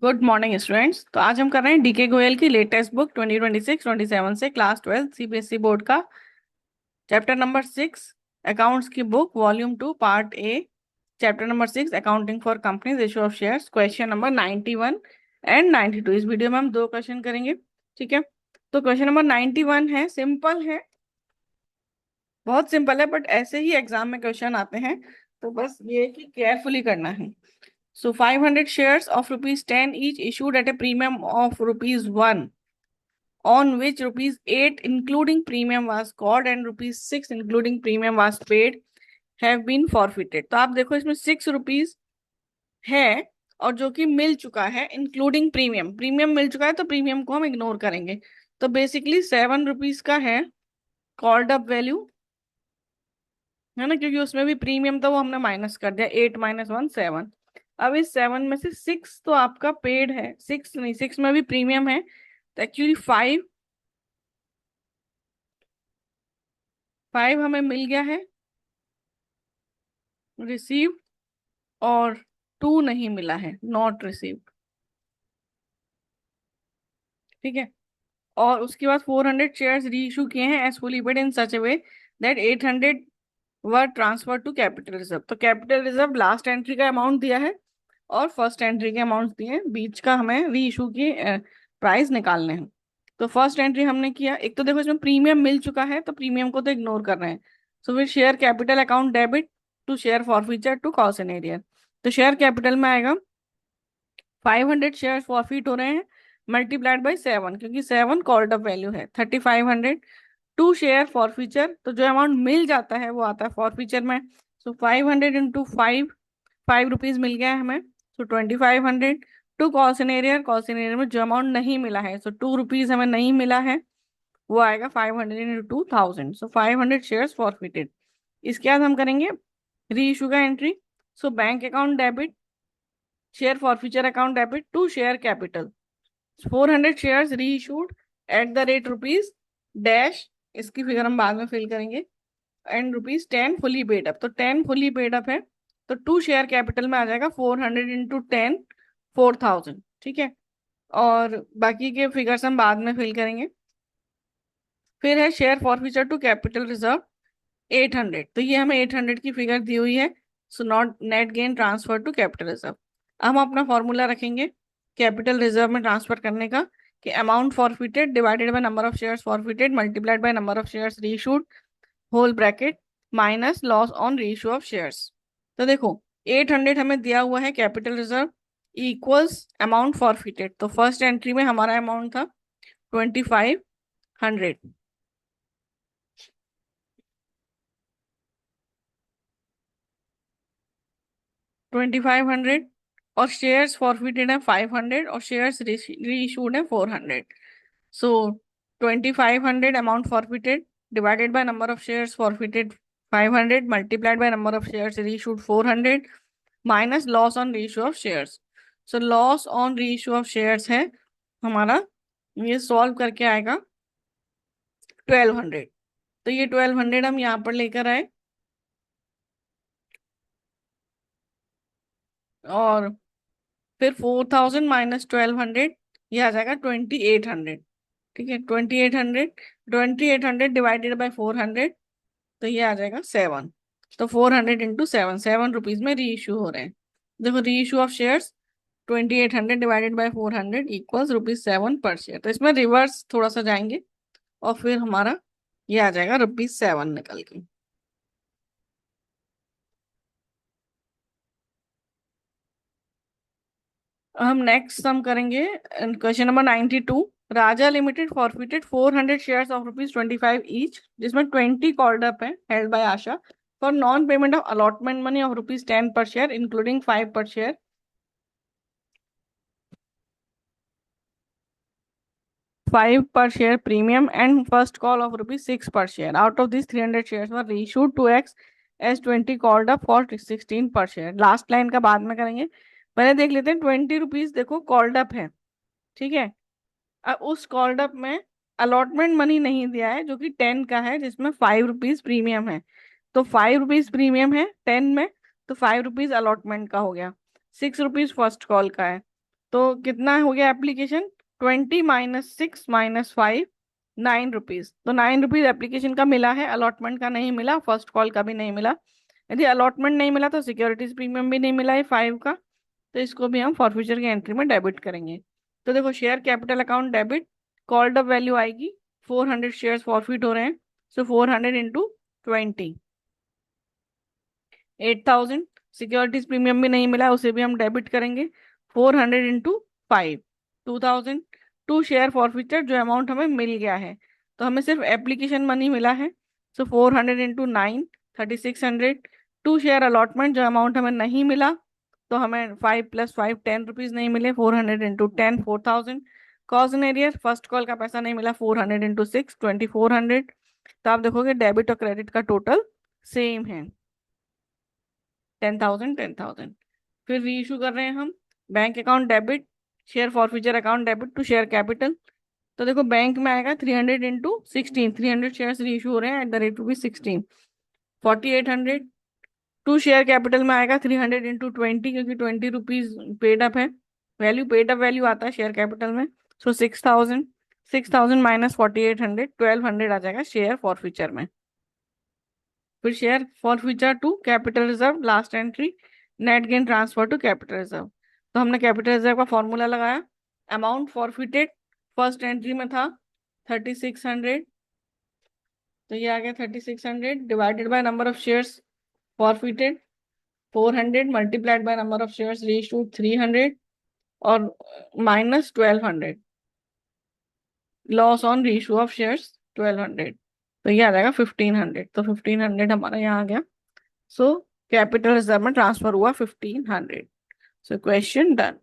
Good morning students. तो आज हम कर रहे हैं डीके गोयल की लेटेस्ट बुक 2026-27 से क्लास 12 सीबीएसई बोर्ड का चैप्टर नंबर 6 अकाउंट्स की book volume 2 part A chapter number 6 accounting for companies issue of shares question number 91 and 92। इस वीडियो में हम दो क्वेश्चन करेंगे। ठीक है, तो क्वेश्चन नंबर 91 है, सिंपल है, बहुत सिंपल है, बट ऐसे ही एग्जाम में क्वेश्चन आते हैं, तो बस ये है कि केयरफुली करना है। So 500 shares of rupees 10 each issued at a premium of rupees 1 on which rupees 8 including premium was called and rupees 6 including premium was paid have been forfeited। तो आप देखो इसमें 6 रुपीज है और जो कि मिल चुका है इंक्लूडिंग प्रीमियम, प्रीमियम मिल चुका है तो प्रीमियम को हम इग्नोर करेंगे। तो बेसिकली 7 रुपीज का है कॉल्ड अप वैल्यू, है ना, क्योंकि उसमें भी प्रीमियम था वो हमने माइनस कर दिया, 8 - 1 7। अब इस 7 में से 6 तो आपका पेड है, 6 नहीं, 6 में भी प्रीमियम है, तो एक्चुअली 5 हमें मिल गया है रिसीव, और 2 नहीं मिला है नॉट रिसीव। ठीक है, और उसके बाद 400 शेयर्स री इशू किए हैं as fully paid in such a way that 800 were transfer to capital reserve. तो कैपिटल रिजर्व लास्ट एंट्री का अमाउंट दिया है और फर्स्ट एंट्री के अमाउंट दिए हैं, बीच का हमें री इशू की प्राइस निकालने हैं। तो फर्स्ट एंट्री हमने किया, एक तो देखो इसमें प्रीमियम मिल चुका है तो प्रीमियम को तो इग्नोर कर रहे हैं। सो फिर share capital account debit to share forfeiture to cost and arrear. तो शेयर कैपिटल में आएगा 500 शेयर फॉरफीट हो रहे हैं मल्टीप्लाइड बाई 7, क्योंकि 7 कॉल्ड अप वैल्यू है 3500 टू शेयर फॉरफीचर। तो जो अमाउंट मिल जाता है वो आता है फॉरफीचर में। सो 500 इंटू 5 रुपीज मिल गया है हमें, सो 2500 टू कॉस्ट एंड एरियर में जो अमाउंट नहीं मिला है, सो 2 रुपीज हमें नहीं मिला है, वो आएगा 500 इंटू 2000, सो 500 शेयर फॉरफिटेड। इसके बाद हम करेंगे री इशू का entry. So bank account debit share forfeiture account debit to share capital 400 shares reissued at the rate rupees dash, इसकी फिगर हम बाद में फिल करेंगे, and rupees 10 fully paid up. तो 10 फुली पेड अप है, तो to share capital में आ जाएगा 400 इंटू 10 4000। ठीक है, और बाकी के फिगर्स हम बाद में फिल करेंगे। फिर है share forfeiture to capital reserve 800, तो ये हमें 800 की फिगर दी हुई है। So not net gain transfer to capital reserve. हम अपना फॉर्मूला रखेंगे कैपिटल रिजर्व में ट्रांसफर करने का, कि amount forfeited divided by number of shares forfeited multiplied by number of shares reissued whole bracket minus loss on reissue of shares. तो देखो 800 हमें दिया हुआ है capital reserve equals amount forfeited, तो फर्स्ट एंट्री में हमारा अमाउंट था 2500, 2500, और शेयर्स फॉरफिटेड है 500 और शेयर्स रीइशूड है 400। So 2500 amount forfeited divided by number of shares forfeited 500 multiplied by number of shares reissued 400 minus loss on reissue of shares. So loss on reissue of shares है हमारा, ये solve करके आएगा 1200। तो ये 1200 हम यहाँ पर लेकर आए, और फिर 4000 माइनस 1200, ये आ जाएगा 2800। ठीक है, 2800, 2800 डिवाइडेड बाई 400, तो ये आ जाएगा 7। तो 400 इंटू 7, 7 रुपीज में री इशू हो रहे हैं। देखो री issue of shares 2800 divided by 400 equals rupees 7 पर शेयर। तो इसमें रिवर्स थोड़ा सा जाएंगे और फिर हमारा ये आ जाएगा रुपीज 7 निकल के। हम नेक्स्ट हम करेंगे question number 92। Raja limited forfeited 400 shares of rupees 25 each, जिसमें 20 कॉल्ड अप है held by Asha for non payment of allotment money of rupees 10 पर शेयर इंक्लूडिंग 5 पर share, 5 per share premium and first call of rupees 6 per share. Out of these 300 shares were reissued to X as 20 called up for 16 per share। Last line का बाद में करेंगे, पहले देख लेते हैं 20 रुपीज देखो कॉल्ड अप है। ठीक है, अब उस कॉल्ड अप में अलॉटमेंट मनी नहीं दिया है जो कि 10 का है, जिसमें 5 रुपीज प्रीमियम है। तो 5 रुपीज प्रीमियम है 10 में, तो 5 रुपीज अलॉटमेंट का हो गया, 6 रुपीज फर्स्ट कॉल का है। तो कितना हो गया एप्लीकेशन, 20 - 6 - 5, 9 रुपीज। तो 9 रुपीज एप्लीकेशन का मिला है, अलॉटमेंट का नहीं मिला, फर्स्ट कॉल का भी नहीं मिला। यदि अलॉटमेंट नहीं मिला तो सिक्योरिटीज प्रीमियम भी नहीं मिला है 5 का, तो इसको भी हम फॉरफ्यूचर की एंट्री में डेबिट करेंगे। तो देखो share capital account debit, called up value आएगी, 400 शेयर फॉरफिट हो रहे हैं, सो 400 इंटू 20, 8,000। सिक्योरिटीज प्रीमियम भी नहीं मिला, उसे भी हम डेबिट करेंगे, 400 इंटू 5, 2,000। टू शेयर फॉरफिचर, जो अमाउंट हमें मिल गया है, तो हमें सिर्फ एप्लीकेशन मनी मिला है, सो 400 इंटू 9, 3,600। टू शेयर अलॉटमेंट, जो अमाउंट हमें नहीं मिला, तो हमें 5 + 5 10 रुपीज नहीं मिले, 400 into 10, 4,000। Cause and arrear, first call का पैसा नहीं मिला, 400 इंटू 6, 2,400। तो आप देखोगे डेबिट और क्रेडिट का टोटल सेम है, 10,000 10,000। फिर री इशू कर रहे हैं हम, bank account debit, share forfeiture account debit to share capital. तो देखो बैंक में आएगा 300 इंटू 16, 300 शेयर री इशू हो रहे हैं at the rate rupees 16, 4,800। To share capital में आएगा 300 इंटू 20, क्योंकि 20 रुपीज पेड अप है, वैल्यू पेड अप वैल्यू आता है शेयर कैपिटल में, सो 6,000। 6,000 माइनस 4,800, 1,200 आ जाएगा शेयर फॉरफिचर में। फिर share forfeiture to capital reserve, last entry, net gain transfer to capital reserve. तो हमने कैपिटल रिजर्व का फॉर्मूला लगाया, अमाउंट फॉरफिटेड फर्स्ट एंट्री में था 3,600, तो ये आ गया 3,600 divided by number of shares forfeited, 400 multiplied by number of shares reach to 300, और minus 1,200, loss on reissue of shares 1,200। तो ये आ जाएगा 1,500, तो 1,500 हमारा यहाँ आ गया। सो कैपिटल रिजर्व में ट्रांसफर हुआ 1,500। So question done.